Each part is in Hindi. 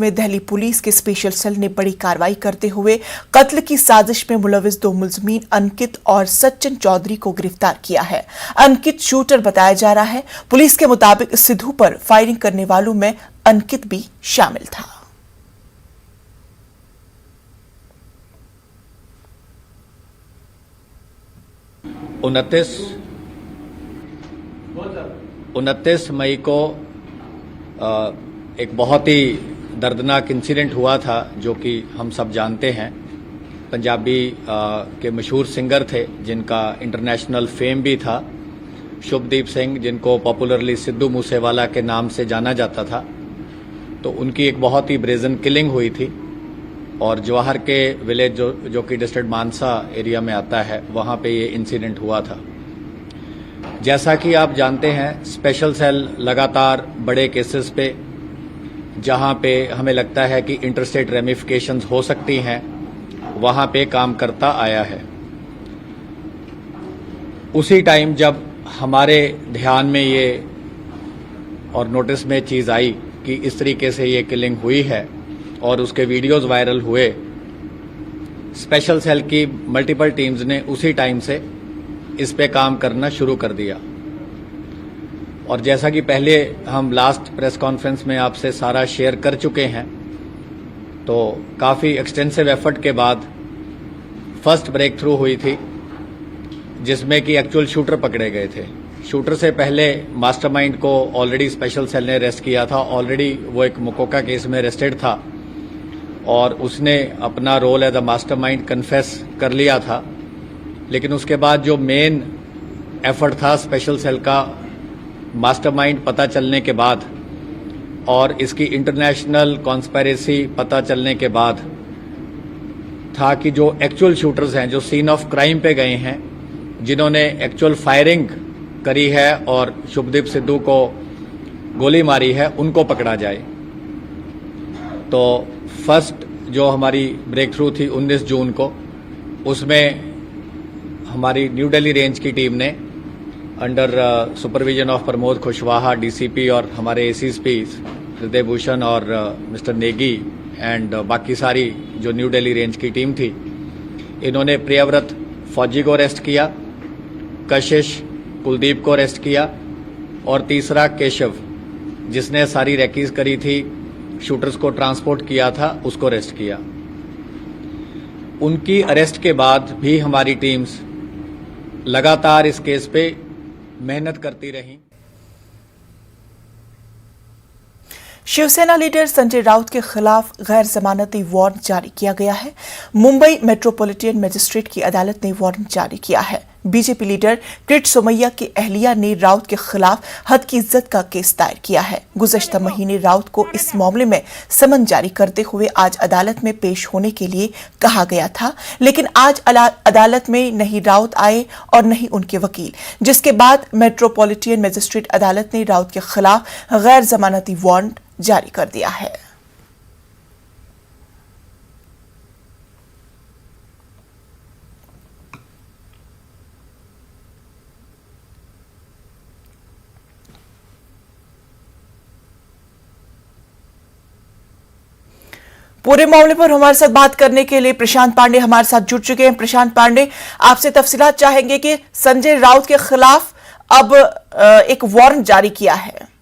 में दिल्ली पुलिस के स्पेशल सेल ने बड़ी कार्रवाई करते हुए कत्ल की साजिश में मुलविस 2 मुलजमीन अंकित और सचिन चौधरी को गिरफ्तार किया है। अंकित शूटर बताया जा रहा है। पुलिस के मुताबिक सिद्धू पर फायरिंग करने वालों में अंकित भी शामिल था। उनतीस मई को एक बहुत ही दर्दनाक इंसिडेंट हुआ था, जो कि हम सब जानते हैं। पंजाबी के मशहूर सिंगर थे जिनका इंटरनेशनल फेम भी था, शुभदीप सिंह, जिनको पॉपुलरली सिद्धू मूसेवाला के नाम से जाना जाता था। तो उनकी एक बहुत ही ब्रेजन किलिंग हुई थी और जवाहर के विलेज जो कि डिस्ट्रिक्ट मानसा एरिया में आता है, वहाँ पे ये इंसिडेंट हुआ था। जैसा कि आप जानते हैं, स्पेशल सेल लगातार बड़े केसेस पे, जहां पे हमें लगता है कि इंटरस्टेट रेमिफिकेशंस हो सकती हैं, वहां पे काम करता आया है। उसी टाइम जब हमारे ध्यान में ये और नोटिस में चीज़ आई कि इस तरीके से ये किलिंग हुई है और उसके वीडियोस वायरल हुए, स्पेशल सेल की मल्टीपल टीम्स ने उसी टाइम से इस पे काम करना शुरू कर दिया। और जैसा कि पहले हम लास्ट प्रेस कॉन्फ्रेंस में आपसे सारा शेयर कर चुके हैं, तो काफ़ी एक्सटेंसिव एफर्ट के बाद फर्स्ट ब्रेक थ्रू हुई थी, जिसमें कि एक्चुअल शूटर पकड़े गए थे। शूटर से पहले मास्टरमाइंड को ऑलरेडी स्पेशल सेल ने अरेस्ट किया था। ऑलरेडी वो एक मुकोका केस में अरेस्टेड था और उसने अपना role as a mastermind confess कर लिया था। लेकिन उसके बाद जो मेन एफर्ट था स्पेशल सेल का, मास्टरमाइंड पता चलने के बाद और इसकी इंटरनेशनल कॉन्स्पिरेसी पता चलने के बाद, था कि जो एक्चुअल शूटर्स हैं, जो सीन ऑफ क्राइम पे गए हैं, जिन्होंने एक्चुअल फायरिंग करी है और शुभदीप सिद्धू को गोली मारी है, उनको पकड़ा जाए। तो फर्स्ट जो हमारी ब्रेक थ्रू थी 19 जून को, उसमें हमारी न्यू दिल्ली रेंज की टीम ने under supervision of Pramod Kushwaha DCP और हमारे एसीएसपी हृदय भूषण और मिस्टर नेगी एंड बाकी सारी जो न्यू दिल्ली रेंज की टीम थी, इन्होंने प्रियव्रत फौजी को अरेस्ट किया, कशिश कुलदीप को अरेस्ट किया और तीसरा केशव, जिसने सारी रैकीज करी थी, शूटर्स को ट्रांसपोर्ट किया था, उसको अरेस्ट किया। उनकी अरेस्ट के बाद भी हमारी टीम्स लगातार इस केस पे मेहनत करती रही। शिवसेना लीडर संजय राउत के खिलाफ गैर जमानती वारंट जारी किया गया है। मुंबई मेट्रोपॉलिटन मजिस्ट्रेट की अदालत ने वारंट जारी किया है। बीजेपी लीडर किरीट सोमैया की अहलिया ने राउत के खिलाफ हद की इज्जत का केस दायर किया है। गुज़श्ता महीने राउत को इस मामले में समन जारी करते हुए आज अदालत में पेश होने के लिए कहा गया था, लेकिन आज अदालत में नहीं राउत आए और नहीं उनके वकील, जिसके बाद मेट्रोपॉलिटन मजिस्ट्रेट अदालत ने राउत के खिलाफ गैर जमानती वारंट जारी कर दिया है। पूरे मामले पर हमारे साथ बात करने के लिए प्रशांत पांडे हमारे साथ जुड़ चुके हैं। प्रशांत पांडे, आपसे तफसीलात चाहेंगे कि संजय राउत के खिलाफ अब एक वारंट जारी किया है।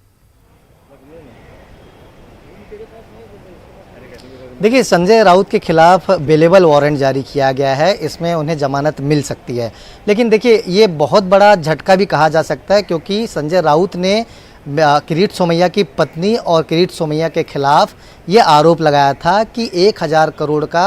देखिए, संजय राउत के खिलाफ बेलेबल वारंट जारी किया गया है। इसमें उन्हें जमानत मिल सकती है, लेकिन देखिए ये बहुत बड़ा झटका भी कहा जा सकता है, क्योंकि संजय राउत ने किरीट सोमैया की पत्नी और किरीट सोमैया के खिलाफ ये आरोप लगाया था कि 1000 करोड़ का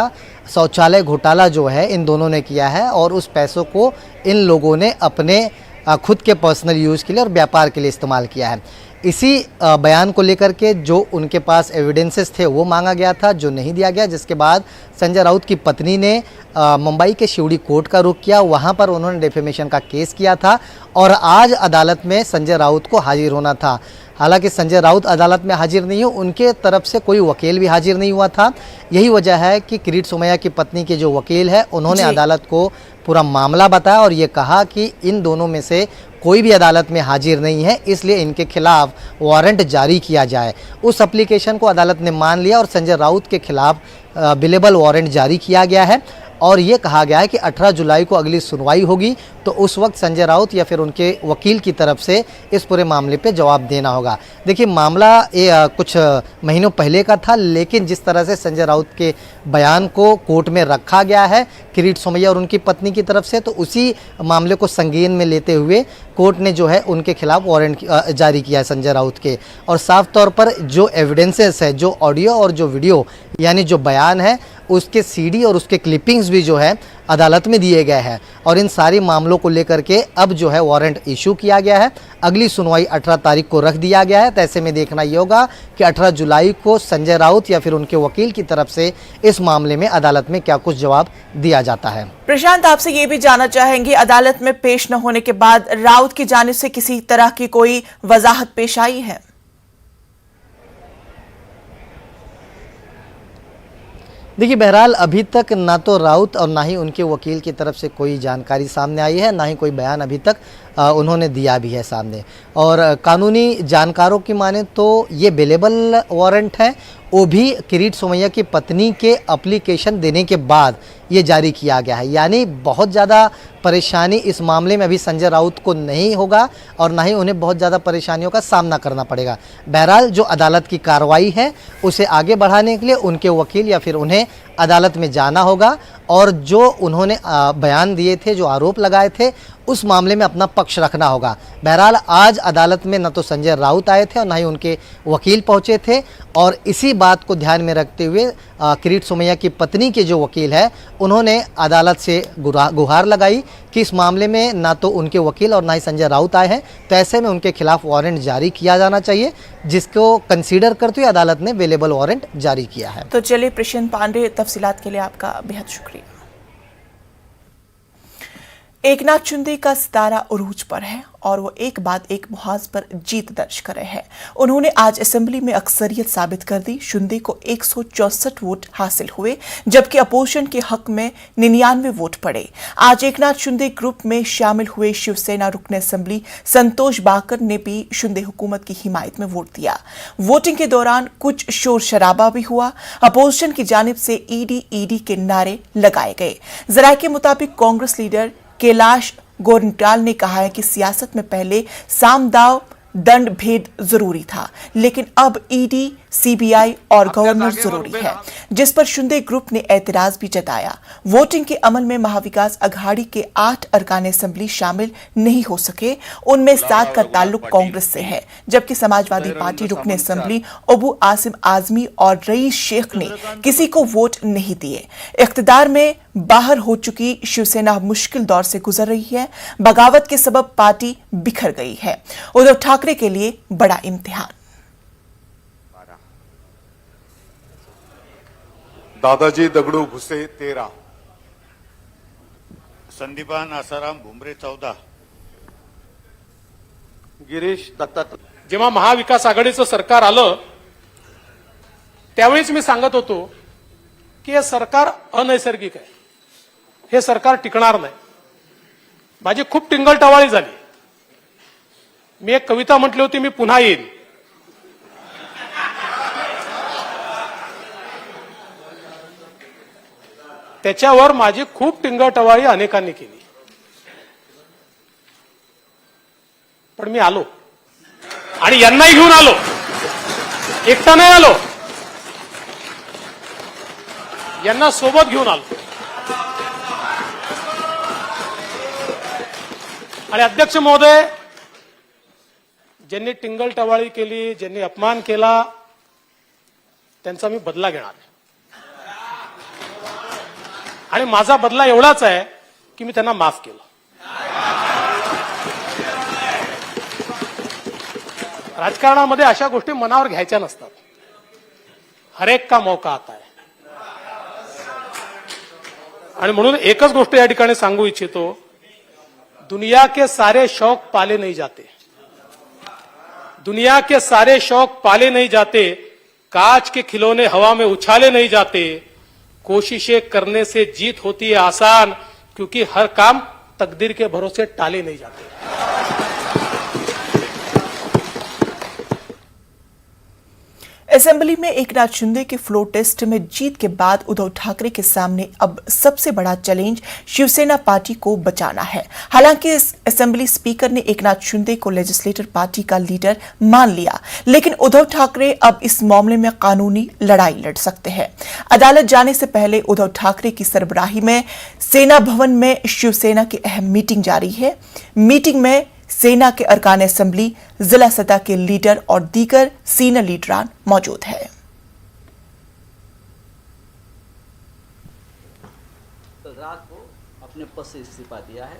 शौचालय घोटाला जो है इन दोनों ने किया है और उस पैसों को इन लोगों ने अपने खुद के पर्सनल यूज़ के लिए और व्यापार के लिए इस्तेमाल किया है। इसी बयान को लेकर के जो उनके पास एविडेंसेस थे वो मांगा गया था, जो नहीं दिया गया, जिसके बाद संजय राउत की पत्नी ने मुंबई के शिवड़ी कोर्ट का रुख किया। वहां पर उन्होंने डिफेमेशन का केस किया था और आज अदालत में संजय राउत को हाजिर होना था। हालांकि संजय राउत अदालत में हाजिर नहीं हो, उनके तरफ से कोई वकील भी हाजिर नहीं हुआ था। यही वजह है कि किरीट सोमैया की पत्नी के जो वकील है उन्होंने अदालत को पूरा मामला बताया और ये कहा कि इन दोनों में से कोई भी अदालत में हाजिर नहीं है, इसलिए इनके खिलाफ वारंट जारी किया जाए। उस एप्लीकेशन को अदालत ने मान लिया और संजय राउत के खिलाफ बिलेबल वारंट जारी किया गया है और ये कहा गया है कि 18 जुलाई को अगली सुनवाई होगी, तो उस वक्त संजय राउत या फिर उनके वकील की तरफ से इस पूरे मामले पे जवाब देना होगा। देखिए, मामला कुछ महीनों पहले का था, लेकिन जिस तरह से संजय राउत के बयान को कोर्ट में रखा गया है किरीट सोमैया और उनकी पत्नी की तरफ से, तो उसी मामले को संज्ञान में लेते हुए कोर्ट ने जो है उनके खिलाफ वारंट जारी किया है संजय राउत के। और साफ तौर पर जो एविडेंसेस है, जो ऑडियो और जो वीडियो यानी जो बयान है, उसके सीडी और उसके क्लिपिंग्स भी जो है अदालत में दिए गए हैं और इन सारी मामलों को लेकर के अब जो है वारंट इशू किया गया है। अगली सुनवाई 18 तारीख को रख दिया गया है। तो ऐसे में देखना ये होगा कि 18 जुलाई को संजय राउत या फिर उनके वकील की तरफ से इस मामले में अदालत में क्या कुछ जवाब दिया जाता है। प्रशांत, आपसे ये भी जानना चाहेंगे, अदालत में पेश न होने के बाद राउत की जानिब से किसी तरह की कोई वजाहत पेश आई है? देखिए, बहरहाल अभी तक ना तो राउत और ना ही उनके वकील की तरफ से कोई जानकारी सामने आई है, ना ही कोई बयान अभी तक उन्होंने दिया भी है सामने। और कानूनी जानकारों की माने तो ये बेलेबल वारंट है, वो भी किरीट सोमैया की पत्नी के एप्लीकेशन देने के बाद ये जारी किया गया है। यानी बहुत ज़्यादा परेशानी इस मामले में अभी संजय राउत को नहीं होगा और ना ही उन्हें बहुत ज़्यादा परेशानियों का सामना करना पड़ेगा। बहरहाल जो अदालत की कार्रवाई है उसे आगे बढ़ाने के लिए उनके वकील या फिर उन्हें अदालत में जाना होगा और जो उन्होंने बयान दिए थे, जो आरोप लगाए थे, उस मामले में अपना पक्ष रखना होगा। बहरहाल आज अदालत में न तो संजय राउत आए थे और न ही उनके वकील पहुंचे थे और इसी बात को ध्यान में रखते हुए किरीट सोमैया की पत्नी के जो वकील है उन्होंने अदालत से गुहार लगाई कि इस मामले में ना तो उनके वकील और ना ही संजय राउत आए हैं, तो ऐसे में उनके खिलाफ वारंट जारी किया जाना चाहिए, जिसको कंसीडर करते हुए अदालत ने बेलेबल वारंट जारी किया है। तो चलिए प्रशांत पांडे, तफसीलात के लिए आपका बेहद शुक्रिया। एकनाथ शिंदे का सितारा उरूज पर है और वो एक बाद एक मुहाज पर जीत दर्ज कर रहे हैं। उन्होंने आज असेंबली में अक्सरियत साबित कर दी। शिंदे को 164 वोट हासिल हुए, जबकि अपोजिशन के हक में 99 वोट पड़े। आज एकनाथ शिंदे ग्रुप में शामिल हुए शिवसेना रुकन असेंबली संतोष बाकर ने भी शिंदे हुकूमत की हिमायत में वोट दिया। वोटिंग के दौरान कुछ शोर शराबा भी हुआ। अपोजिशन की जानिब से ईडी के नारे लगाए गए। जराये के मुताबिक कांग्रेस लीडर कैलाश गोरंट्याल ने कहा है कि सियासत में पहले साम दाव दंड भेद जरूरी था, लेकिन अब ईडी, सीबीआई और गवर्नर जरूरी है, जिस पर शिंदे ग्रुप ने एतराज भी जताया। वोटिंग के अमल में महाविकास अघाड़ी के 8 अरकान असेंबली शामिल नहीं हो सके, उनमें 7 का ताल्लुक कांग्रेस से है, जबकि समाजवादी पार्टी रुकन असेंबली अबू आसिम आजमी और रईस शेख ने किसी को वोट नहीं दिए। इख्तिदार में बाहर हो चुकी शिवसेना मुश्किल दौर से गुजर रही है। बगावत के सबब पार्टी बिखर गई है। उद्धव ठाकरे के लिए बड़ा इम्तिहान। दादाजी दगडू भुसे 13, संदीपान आसाराम भुमरे 14, गिरीश दत्तात्रय। जेव्हा महाविकास आघाडीचं सरकार आलं त्यावेळीच मी सांगत होतो की हे सरकार अनैसर्गिक आहे, हे सरकार टिकणार नाही। माझी खूप टिंगलटवाळी झाली। मी एक कविता म्हटली होती, मी पुन्हा येईन। त्याच्यावर माझी खूप टिंगलटवाळी अनेकांनी केली, पण मी आलो आणि यांनाही घेऊन आलो, एकटा नाही आलो, यांना सोबत घेऊन आलो। आणि अध्यक्ष महोदय, ज्यांनी टिंगलटवाळी केली, ज्यांनी अपमान केला, त्यांचा मी बदला घेणार आहे। आणि माझा बदला एवढाच आहे की मी त्यांना माफ केलं। राजकारणामध्ये अशा गोष्टी मनावर घ्यायच्या नसतात। हर एक का मौका आता है। आणि म्हणून एकच गोष्ट या ठिकाणी सांगू इच्छितो, दुनिया के सारे शौक पाले नहीं जाते, दुनिया के सारे शौक पाले नहीं जाते, कांच के खिलौने हवा में उछाले नहीं जाते, कोशिशें करने से जीत होती है आसान, क्योंकि हर काम तकदीर के भरोसे टाले नहीं जाते। असेंबली में एकनाथ शिंदे के फ्लोर टेस्ट में जीत के बाद उद्धव ठाकरे के सामने अब सबसे बड़ा चैलेंज शिवसेना पार्टी को बचाना है। हालांकि इस असेंबली स्पीकर ने एकनाथ शिंदे को लेजिस्लेटर पार्टी का लीडर मान लिया, लेकिन उद्धव ठाकरे अब इस मामले में कानूनी लड़ाई लड़ सकते हैं। अदालत जाने से पहले उद्धव ठाकरे की सरबराही में सेना भवन में शिवसेना की अहम मीटिंग जारी है। मीटिंग में सेना के अरकान असेंबली, जिला सतह के लीडर और दीगर सीनियर लीडरान मौजूद हैं। कल रात को अपने पद से इस्तीफा दिया है।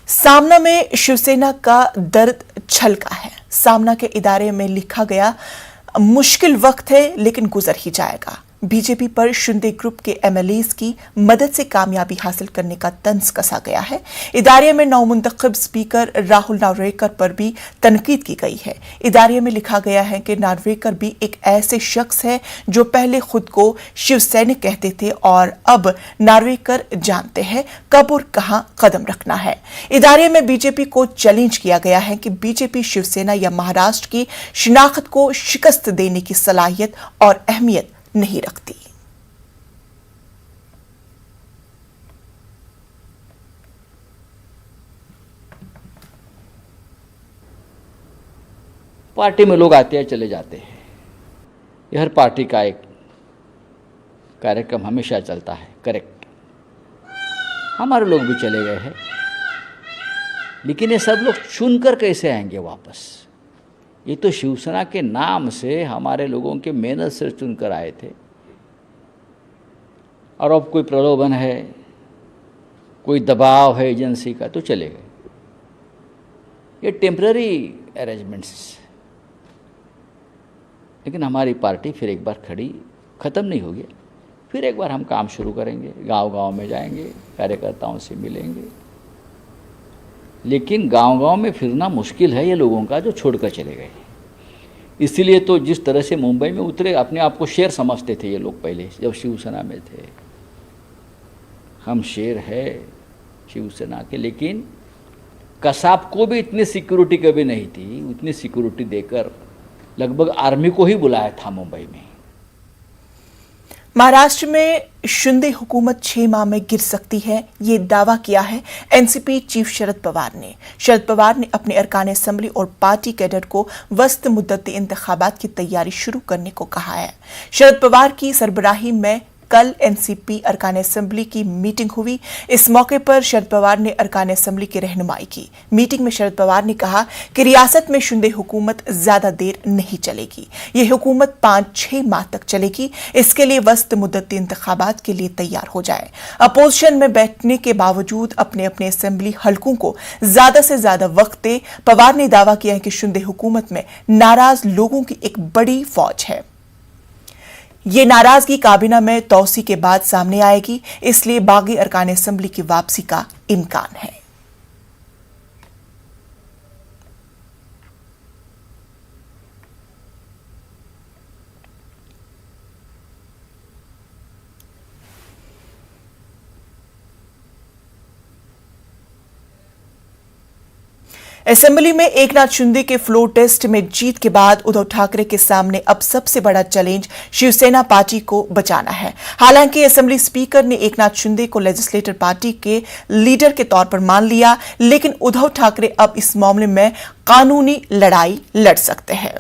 सामना में शिवसेना का दर्द छलका है। सामना के इदारे में लिखा गया, मुश्किल वक्त है लेकिन गुजर ही जाएगा। बीजेपी पर शिंदे ग्रुप के एमएलएज की मदद से कामयाबी हासिल करने का तंज कसा गया है। इदारे में नवमुंतखब स्पीकर राहुल नार्वेकर पर भी तनकीद की गई है। इदारे में लिखा गया है कि नार्वेकर भी एक ऐसे शख्स है जो पहले खुद को शिवसैनिक कहते थे और अब नार्वेकर जानते हैं कब और कहां कदम रखना है। इदारे में बीजेपी को चैलेंज किया गया है कि बीजेपी शिवसेना या महाराष्ट्र की शिनाख्त को शिकस्त देने की सलाहियत और अहमियत नहीं रखती। पार्टी में लोग आते हैं चले जाते हैं, यह हर पार्टी का एक कार्यक्रम हमेशा चलता है। करेक्ट, हमारे लोग भी चले गए हैं, लेकिन ये सब लोग चुनकर कैसे आएंगे वापस? ये तो शिवसेना के नाम से हमारे लोगों के मेहनत से चुनकर आए थे, और अब कोई प्रलोभन है, कोई दबाव है एजेंसी का, तो चले गए। ये टेम्पररी अरेंजमेंट्स। लेकिन हमारी पार्टी फिर एक बार खड़ी, ख़त्म नहीं होगी, फिर एक बार हम काम शुरू करेंगे, गांव-गांव में जाएंगे, कार्यकर्ताओं से मिलेंगे। लेकिन गांव-गांव में फिरना मुश्किल है ये लोगों का जो छोड़कर चले गए। इसीलिए तो जिस तरह से मुंबई में उतरे, अपने आप को शेर समझते थे ये लोग पहले जब शिवसेना में थे। हम शेर है शिवसेना के, लेकिन कसाब को भी इतनी सिक्योरिटी कभी नहीं थी। उतनी सिक्योरिटी देकर लगभग आर्मी को ही बुलाया था मुंबई में। महाराष्ट्र में शिंदे हुकूमत 6 माह में गिर सकती है, ये दावा किया है एनसीपी चीफ शरद पवार ने। शरद पवार ने अपने अरकान असेंबली और पार्टी कैडर को वस्त मुद्दती इंतखाबात की तैयारी शुरू करने को कहा है। शरद पवार की सरबराही में कल एनसीपी अरकान असेंबली की मीटिंग हुई। इस मौके पर शरद पवार ने अरकान असेंबली की रहनुमाई की। मीटिंग में शरद पवार ने कहा कि रियासत में शिंदे हुकूमत ज्यादा देर नहीं चलेगी, ये हुकूमत 5-6 माह तक चलेगी। इसके लिए वस्त मुद्दती इंतखाबात के लिए तैयार हो जाए। अपोजिशन में बैठने के बावजूद अपने अपने असेंबली हलकों को ज्यादा से ज्यादा वक्त दे। पवार ने दावा किया है कि शिंदे हुकूमत में नाराज लोगों की एक बड़ी फौज है। ये नाराजगी काबीना में तौसी के बाद सामने आएगी, इसलिए बागी अरकान असेंबली की वापसी का इम्कान है। असेंबली में एकनाथ शिंदे के फ्लोर टेस्ट में जीत के बाद उद्धव ठाकरे के सामने अब सबसे बड़ा चैलेंज शिवसेना पार्टी को बचाना है। हालांकि असेंबली स्पीकर ने एकनाथ शिंदे को लेजिस्लेटर पार्टी के लीडर के तौर पर मान लिया, लेकिन उद्धव ठाकरे अब इस मामले में कानूनी लड़ाई लड़ सकते हैं।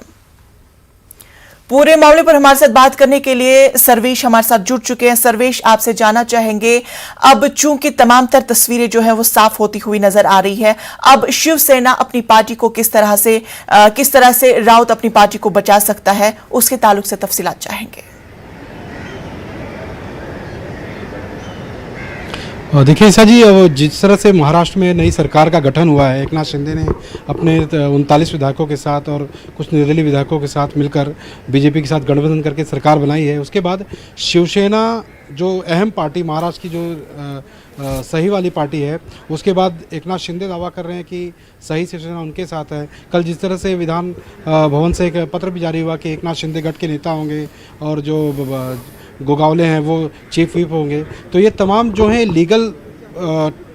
पूरे मामले पर हमारे साथ बात करने के लिए सर्वेश हमारे साथ जुड़ चुके हैं। सर्वेश, आपसे जानना चाहेंगे, अब चूंकि तमाम तर तस्वीरें जो है वो साफ होती हुई नजर आ रही है, अब शिवसेना अपनी पार्टी को किस तरह से राउत अपनी पार्टी को बचा सकता है, उसके ताल्लुक से तफसीलात चाहेंगे। देखिए ईसा जी, जिस तरह से महाराष्ट्र में नई सरकार का गठन हुआ है, एकनाथ शिंदे ने अपने 39 विधायकों के साथ और कुछ निर्दलीय विधायकों के साथ मिलकर बीजेपी के साथ गठबंधन करके सरकार बनाई है। उसके बाद शिवसेना जो अहम पार्टी महाराष्ट्र की जो सही वाली पार्टी है, उसके बाद एकनाथ शिंदे दावा कर रहे हैं कि सही शिवसेना उनके साथ है। कल जिस तरह से विधान भवन से एक पत्र भी जारी हुआ कि एकनाथ शिंदे गठ के नेता होंगे और जो गोगावले हैं वो चीफ व्हिप होंगे, तो ये तमाम जो है लीगल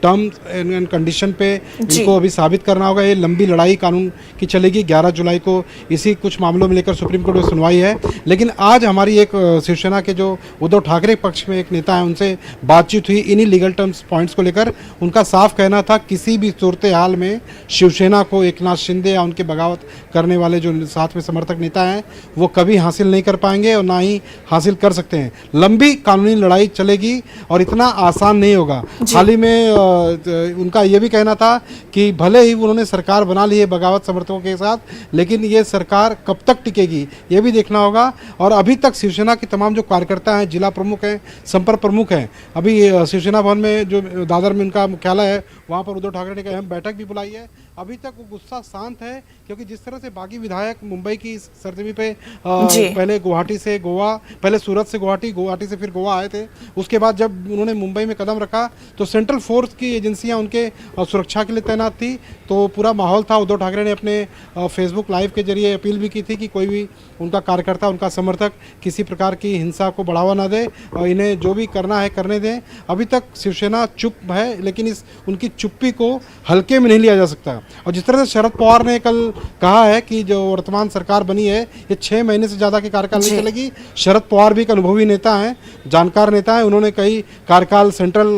टर्म्स एंड कंडीशन पे इनको अभी साबित करना होगा। ये लंबी लड़ाई कानून की चलेगी। 11 जुलाई को इसी कुछ मामलों में लेकर सुप्रीम कोर्ट में सुनवाई है। लेकिन आज हमारी एक शिवसेना के जो उद्धव ठाकरे पक्ष में एक नेता है, उनसे बातचीत हुई इन्हीं लीगल टर्म्स पॉइंट्स को लेकर। उनका साफ कहना था किसी भी सूरत हाल में शिवसेना को एकनाथ शिंदे या उनके बगावत करने वाले जो साथ में समर्थक नेता हैं वो कभी हासिल नहीं कर पाएंगे और ना ही हासिल कर सकते हैं। लंबी कानूनी लड़ाई चलेगी और इतना आसान नहीं होगा। हाल ही में उनका ये भी कहना था कि भले ही उन्होंने सरकार बना ली है बगावत समर्थकों के साथ, लेकिन ये सरकार कब तक टिकेगी ये भी देखना होगा। और अभी तक शिवसेना के तमाम जो कार्यकर्ता हैं, जिला प्रमुख हैं, संपर्क प्रमुख हैं, अभी शिवसेना भवन में जो दादर में उनका मुख्यालय है, वहाँ पर उद्धव ठाकरे ने एक अहम बैठक भी बुलाई है। अभी तक वो गुस्सा शांत है, क्योंकि जिस तरह से बागी विधायक मुंबई की सरजमी पे पहले गुवाहाटी से गोवा, पहले सूरत से गुवाहाटी, गुवाहाटी से फिर गोवा आए थे। उसके बाद जब उन्होंने मुंबई में कदम रखा तो सेंट्रल फोर्स की एजेंसियां उनके सुरक्षा के लिए तैनात थी, तो पूरा माहौल था। उद्धव ठाकरे ने अपने फेसबुक लाइव के जरिए अपील भी की थी कि कोई भी उनका कार्यकर्ता, उनका समर्थक किसी प्रकार की हिंसा को बढ़ावा ना दे और इन्हें जो भी करना है करने दें। अभी तक शिवसेना चुप है, लेकिन इस उनकी चुप्पी को हल्के में नहीं लिया जा सकता। और जिस तरह से शरद पवार ने कल कहा है कि जो वर्तमान सरकार बनी है ये 6 महीने से ज़्यादा के कार्यकाल नहीं चलेगी। शरद पवार भी एक अनुभवी नेता हैं, जानकार नेता हैं। उन्होंने कई कार्यकाल सेंट्रल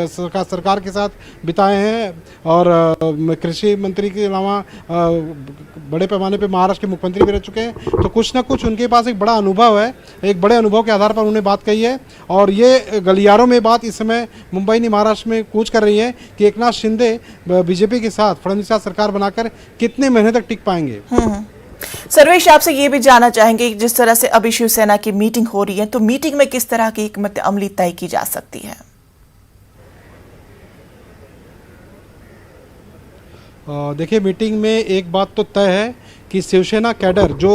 सरकार के साथ बिताए हैं और कृषि मंत्री के अलावा बड़े पैमाने पे महाराष्ट्र के मुख्यमंत्री भी रह चुके हैं। तो कुछ ना कुछ उनके पास एक बड़ा अनुभव है। एक बड़े अनुभव के आधार पर उन्होंने बात कही है और ये गलियारों में बात इस समय मुंबई नहीं महाराष्ट्र में कूच कर रही है कि एकनाथ शिंदे बीजेपी के साथ, फडणवीस के साथ सरकार बनाकर कितने महीने तक टिक पाएंगे। सर्वेश, आपसे ये भी जानना चाहेंगे कि जिस तरह से अभी शिवसेना की मीटिंग हो रही है, तो मीटिंग में किस तरह की हिकमत अमली तय की जा सकती है? देखिए, मीटिंग में एक बात तो तय है कि शिवसेना कैडर जो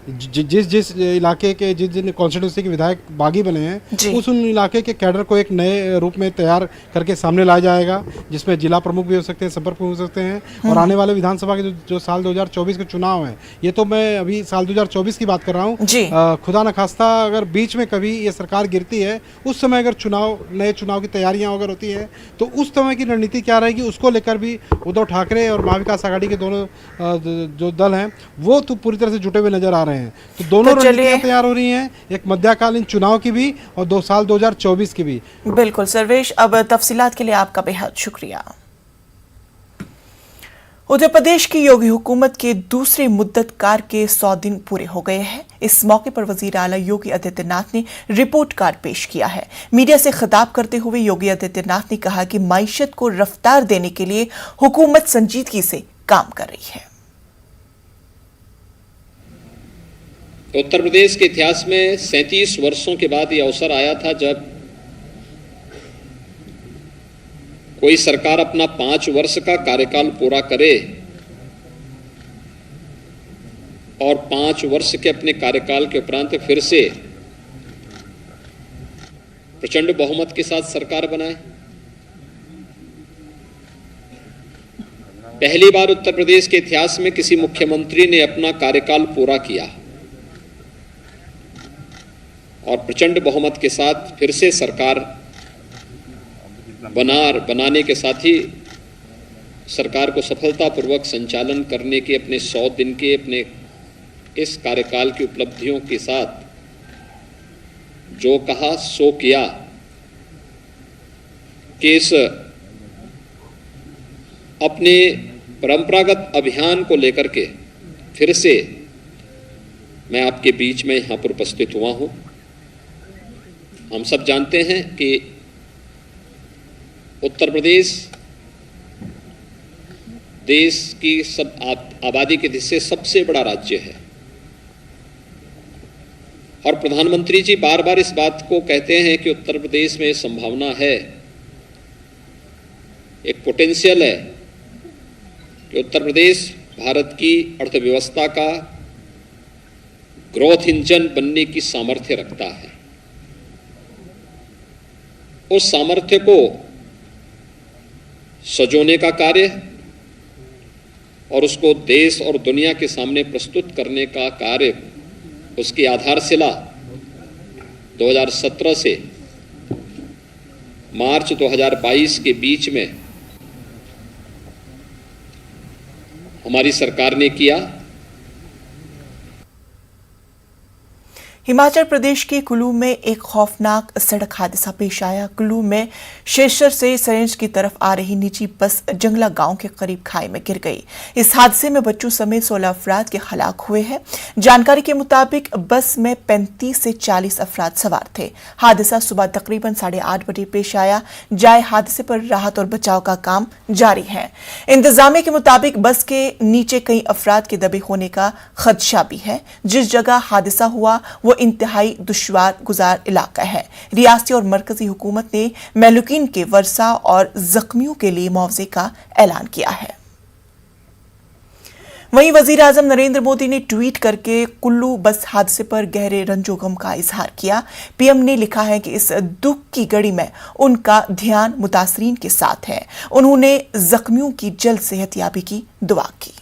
जिस इलाके के जिन कॉन्स्टिट्यूंसी के विधायक बागी बने हैं, उन इलाके के कैडर को एक नए रूप में तैयार करके सामने लाया जाएगा, जिसमें जिला प्रमुख भी हो सकते हैं, संपर्क प्रमुख हो सकते हैं। और आने वाले विधानसभा के जो साल 2024 के चुनाव हैं, ये तो मैं अभी साल 2024 की बात कर रहा हूँ। खुदा न खास्ता अगर बीच में कभी ये सरकार गिरती है, उस समय अगर नए चुनाव की तैयारियाँ अगर होती हैं, तो उस समय की रणनीति क्या रहेगी, उसको लेकर भी उद्धव ठाकरे और महाविकास आघाड़ी के दोनों जो दल हैं वो तो पूरी तरह से जुटे हुए नजर आ रहे हैं। तो दोनों रणनीतियां तैयार हो रही हैं, एक मध्यकालीन चुनाव की भी और 2 साल 2024 की भी। बिल्कुल सर्वेश, अब तफसीलात के लिए आपका बेहद शुक्रिया। उत्तर प्रदेश की योगी हुकूमत के दूसरे मुद्दत कार के 100 दिन पूरे हो गए हैं। इस मौके पर वजीर आला योगी आदित्यनाथ ने रिपोर्ट कार्ड पेश किया है। मीडिया से खिताब करते हुए योगी आदित्यनाथ ने कहा कि मईशत को रफ्तार देने के लिए हुकूमत संजीदगी से काम कर रही है। उत्तर प्रदेश के इतिहास में 37 वर्षों के बाद ये अवसर आया था जब कोई सरकार अपना 5 वर्ष का कार्यकाल पूरा करे और 5 वर्ष के अपने कार्यकाल के उपरांत फिर से प्रचंड बहुमत के साथ सरकार बनाए। पहली बार उत्तर प्रदेश के इतिहास में किसी मुख्यमंत्री ने अपना कार्यकाल पूरा किया और प्रचंड बहुमत के साथ फिर से सरकार बनाने के साथ ही सरकार को सफलतापूर्वक संचालन करने के अपने 100 दिन के अपने इस कार्यकाल की उपलब्धियों के साथ जो कहा सो किया कि इस अपने परंपरागत अभियान को लेकर के फिर से मैं आपके बीच में यहाँ पर उपस्थित हुआ हूँ। हम सब जानते हैं कि उत्तर प्रदेश देश की सब आबादी के दृष्टि से सबसे बड़ा राज्य है और प्रधानमंत्री जी बार बार इस बात को कहते हैं कि उत्तर प्रदेश में संभावना है एक पोटेंशियल है कि उत्तर प्रदेश भारत की अर्थव्यवस्था का ग्रोथ इंजन बनने की सामर्थ्य रखता है। उस सामर्थ्य को सजोने का कार्य और उसको देश और दुनिया के सामने प्रस्तुत करने का कार्य, उसकी आधारशिला 2017 से मार्च 2022 के बीच में हमारी सरकार ने किया। हिमाचल प्रदेश के कुल्लू में एक खौफनाक सड़क हादसा पेश आया। कुल्लू में शेषर से सरेंज की तरफ आ रही निजी बस जंगला गांव के करीब खाई में गिर गई। इस हादसे में बच्चों समेत 16 अफराद के हलाक हुए हैं। जानकारी के मुताबिक बस में 35 से 40 अफराद सवार थे। हादसा सुबह तकरीबन 8:30 बजे पेश आया। जाए हादसे पर राहत और बचाव का काम जारी है। इंतजामिया के मुताबिक बस के नीचे कई अफराद के दबे होने का खदशा भी है। जिस जगह हादसा हुआ वो इंतहाई दुश्वार गुजार इलाका है। रियासती और मरकजी हुकूमत ने महलूकीन के वर्सा और जख्मियों के लिए मुआवजे का ऐलान किया है। वहीं वजीर आजम नरेंद्र मोदी ने ट्वीट करके कुल्लू बस हादसे पर गहरे रंजोगम का इजहार किया। पीएम ने लिखा है कि इस दुख की घड़ी में उनका ध्यान मुतासरीन के साथ है। उन्होंने जख्मियों की जल्द सेहतयाबी की दुआ की।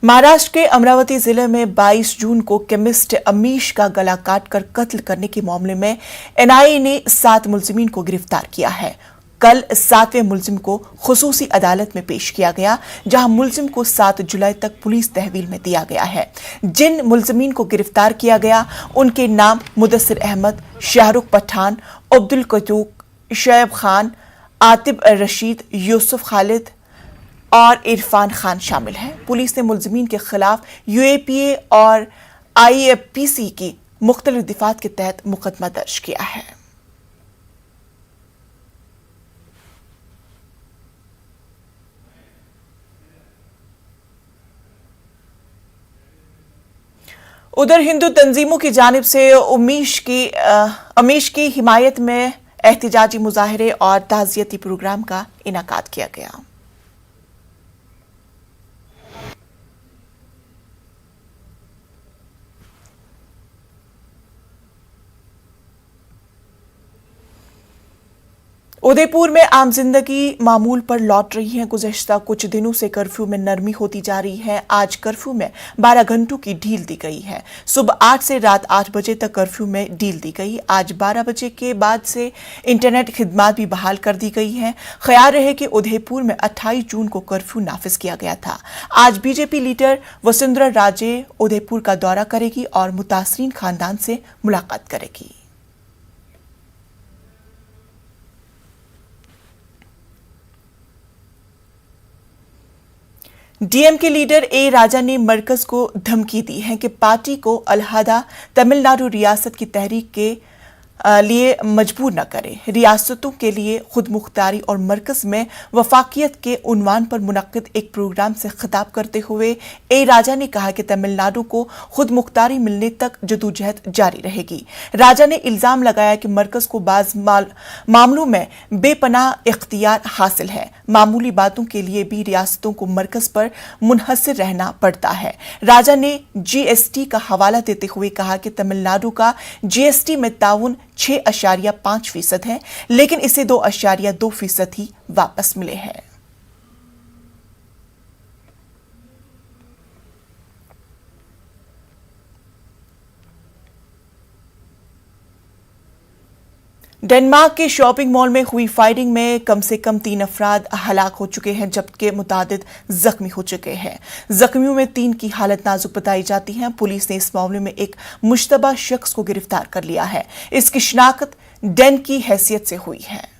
महाराष्ट्र के अमरावती जिले में 22 जून को केमिस्ट अमीश का गला काटकर कत्ल करने के मामले में एनआईए ने 7 मुलजिमीन को गिरफ्तार किया है। कल 7वें मुलजिम को खुसूसी अदालत में पेश किया गया, जहां मुलजिम को 7 जुलाई तक पुलिस तहवील में दिया गया है। जिन मुलजिमीन को गिरफ्तार किया गया उनके नाम मुदस्सिर अहमद, शाहरुख पठान, अब्दुल कतूक, शोएब खान, आतिब रशीद, यूसुफ खालिद और इरफान खान शामिल हैं। पुलिस ने मुलजिमीन के खिलाफ यूएपीए और आईपीसी की मुख्तलिफ दिफात के तहत मुकदमा दर्ज किया है। उधर हिंदू तंजीमों की जानिब से अमीश की हिमायत में एहतिजाजी मुजाहरे और ताज़ियती प्रोग्राम का इनाकाद किया गया। उदयपुर में आम जिंदगी मामूल पर लौट रही है। गुज़श्ता कुछ दिनों से कर्फ्यू में नरमी होती जा रही है। आज कर्फ्यू में 12 घंटों की ढील दी गई है। सुबह 8 से रात 8 बजे तक कर्फ्यू में ढील दी गई। आज 12 बजे के बाद से इंटरनेट खिदमात भी बहाल कर दी गई है। ख्याल रहे कि उदयपुर में 28 जून को कर्फ्यू नाफिज किया गया था। आज बीजेपी लीडर वसुंधरा राजे उदयपुर का दौरा करेगी और मुतासरीन खानदान से मुलाकात करेगी। डीएम के लीडर ए राजा ने मरकज को धमकी दी है कि पार्टी को अलहदा तमिलनाडु रियासत की तहरीक के लिए मजबूर न करे। रियासतों के लिए खुद मुख्तारी और मरकज में वफाकियत के उन्वान पर मुनक्किद एक प्रोग्राम से खिताब करते हुए ए राजा ने कहा कि तमिलनाडु को खुद मुख्तारी मिलने तक जदोजहद जारी रहेगी। राजा ने इल्जाम लगाया कि मरकज को बाज मामलों में बेपनाह इख्तियार हासिल है। मामूली बातों के लिए भी रियासतों को मरकज पर मुनहसर रहना पड़ता है। राजा ने जीएसटी का हवाला देते हुए कहा कि तमिलनाडु का जीएसटी में ताउन 6.5% है, लेकिन इसे 2.2% ही वापस मिले हैं। डेनमार्क के शॉपिंग मॉल में हुई फायरिंग में कम से कम 3 अफराद हलाक हो चुके हैं, जबकि मुतादिद जख्मी हो चुके हैं। जख्मियों में 3 की हालत नाजुक बताई जाती है। पुलिस ने इस मामले में एक मुश्तबा शख्स को गिरफ्तार कर लिया है। इसकी शिनाख्त डेन की हैसियत से हुई है।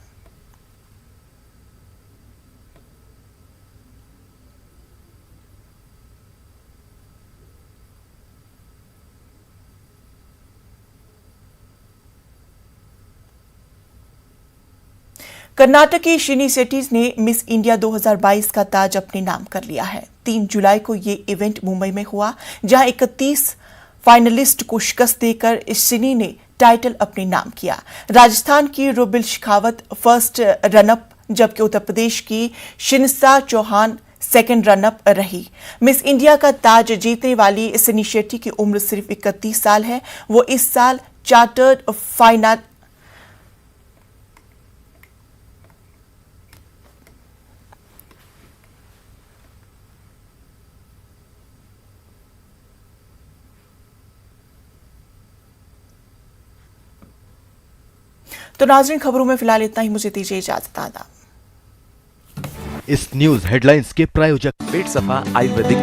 कर्नाटक की शिनी शेट्टी ने मिस इंडिया 2022 का ताज अपने नाम कर लिया है। 3 जुलाई को ये इवेंट मुंबई में हुआ, जहां 31 फाइनलिस्ट को शिकस्त देकर शिनी ने टाइटल अपने नाम किया। राजस्थान की रुबिल शेखावत फर्स्ट रनअप, जबकि उत्तर प्रदेश की शिनसा चौहान सेकंड रनअप रही। मिस इंडिया का ताज जीतने वाली शिनी शेट्टी की उम्र सिर्फ 31 साल है। वो इस साल चार्टर्ड फाइनल तो नाज़रीन, खबरों में फिलहाल इतना ही। मुझे दीजिए इजाजत। आदाब। इस न्यूज हेडलाइंस के प्रायोजक पेट सफा आयुर्वेदिक